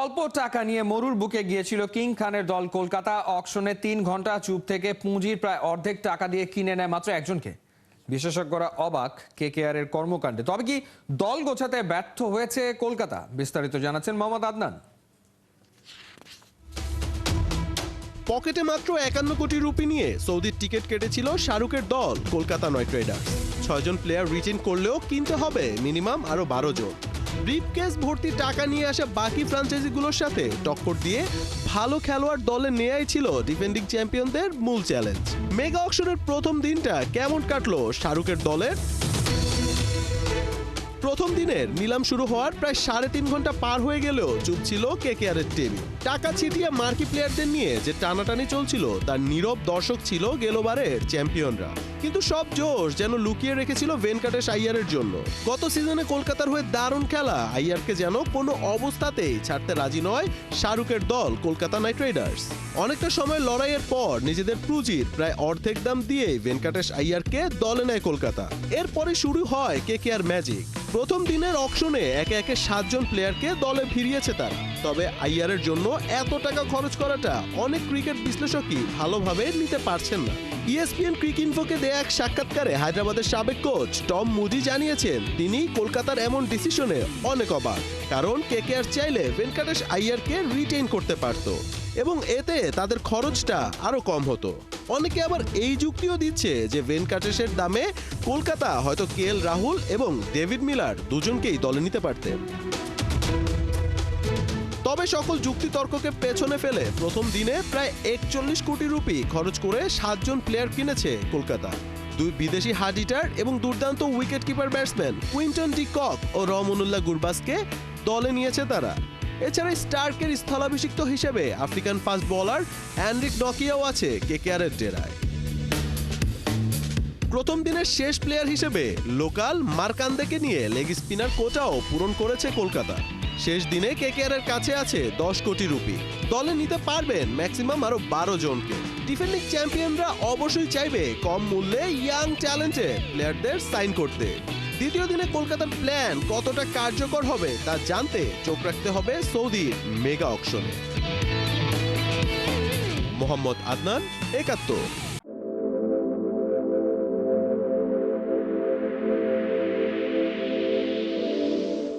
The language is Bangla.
অল্প টাকা নিয়ে মরুর বুকে গিয়েছিল কিং খানের দল কলকাতা। অকশনে ৩ ঘন্টা চুপ থেকে পুঁজির প্রায় অর্ধেক টাকা দিয়ে কিনে নেয় মাত্র একজনকে। বিশেষজ্ঞরা অবাক কেকেআর এর কর্মকাণ্ডে। তবে কি দল গোছাতে ব্যর্থ হয়েছে কলকাতা? বিস্তারিত জানাচ্ছেন মোহাম্মদ আদনান। পকেটে মাত্র ৫১ কোটি রুপি নিয়ে সৌদির টিকিট কেটেছিল শাহরুখের দল কলকাতা নাইট রাইডার্স। ৬ জন প্লেয়ার রিটেন করলেও কিনতে হবে মিনিমাম আরো ১২ জন। ব্রিফকেস ভর্তি টাকা নিয়ে আসা বাকি ফ্র্যাঞ্চাইজিগুলোর সাথে টক্কর দিয়ে ভালো খেলোয়াড় দলে নেয়াই ছিল ডিফেন্ডিং চ্যাম্পিয়নদের মূল চ্যালেঞ্জ। মেগা অকশনের প্রথম দিনটা কেমন কাটলো শাহরুখের দলের? প্রথম দিনের নিলাম শুরু হওয়ার প্রায় ৩.৫ ঘন্টা পার হয়ে গেলেও চুপ ছিল কেকেআর এর টিম। টাকা ছিটিয়ে মার্কি প্লেয়ারদের নিয়ে যে টানাটানি চলছিল তার নীরব দর্শক ছিল গেলোবারের চ্যাম্পিয়নরা। কিন্তু সব জোশ যেন লুকিয়ে রেখেছিল ভেনকাটেশ আইয়ারের জন্য। গত সিজনে কলকাতার হয়ে দারুণ খেলা আইয়ারকে যেন কোনো অবস্থাতেই ছাড়তে রাজি নয় শাহরুখের দল কলকাতা নাইট রাইডার্স। অনেকটা সময় লড়াইয়ের পর নিজেদের পুঁজির প্রায় অর্ধেক দাম দিয়ে ভেনকাটেশ আইয়ারকে দলে নেয় কলকাতা। এরপরে শুরু হয় কেকেআর ম্যাজিক। প্রথম দিনের অকশনে একে একে ৭ জন প্লেয়ারকে দলে ফিরিয়েছে তারা। তবে আইয়ারের জন্য এত টাকা খরচ করাটা অনেক ক্রিকেট বিশ্লেষকই ভালোভাবে নিতে পারছেন না। ইএসপিএন ক্রিকইনফোকে দেয়া এক সাক্ষাৎকারে হায়দ্রাবাদের সাবেক কোচ টম মুডি জানিয়েছেন তিনি কলকাতার এমন ডিসিশনে অনেক অবাক। কারণ কেকেআর চাইলে ভেনকাটেশ আইয়ারকে রিটেইন করতে পারত এবং এতে তাদের খরচটা আরো কম হতো। অনেকে আবার এই যুক্তিও দিচ্ছে যে ভেনকাটেশের দামে কলকাতা হয়তো কেএল রাহুল এবং ডেভিড মিলার দুজনকেই দলে নিতে পারতেন। তবে সকল যুক্তিতর্ককে পেছনে ফেলে প্রথম দিনে প্রায় ৪১ কোটি রুপি খরচ করে ৭ জন প্লেয়ার কিনেছে কলকাতা। ২ বিদেশি হার্ড হিটার এবং দুর্দান্ত wicket keeper batsman Quinton de Kock ও রমনুল্লাহ গুরবাসকে দলে নিয়েছে তারা। এছাড়া স্টার্কের স্থলাভিষিক্ত হিসেবে আফ্রিকান ফাস্ট বোলার অ্যান্ড্রিক নকিয়াও আছে কেকেআর এর ডেরায়। প্রথম দিনের শেষ প্লেয়ার হিসেবে লোকাল মার্কান্দেকে নিয়ে লেগ স্পিনার কোটাও পূরণ করেছে কলকাতা। শেষ দিনে কেকেআর এর কাছে আছে ১০ কোটি রুপি। দলে নিতে পারবেন ম্যাক্সিমাম আরো ১২ জনকে। ডিফেন্ডিং চ্যাম্পিয়নরা অবশ্যই চাইবে কম মূল্যে ইয়াং ট্যালেন্টেড প্লেয়ারদের সাইন করতে। দ্বিতীয় দিনে কলকাতার প্ল্যান কতটা কার্যকর হবে তা জানতে চোখ রাখতে হবে সৌদির মেগা অকশনে। মোহাম্মদ আদনান, একাত্তর।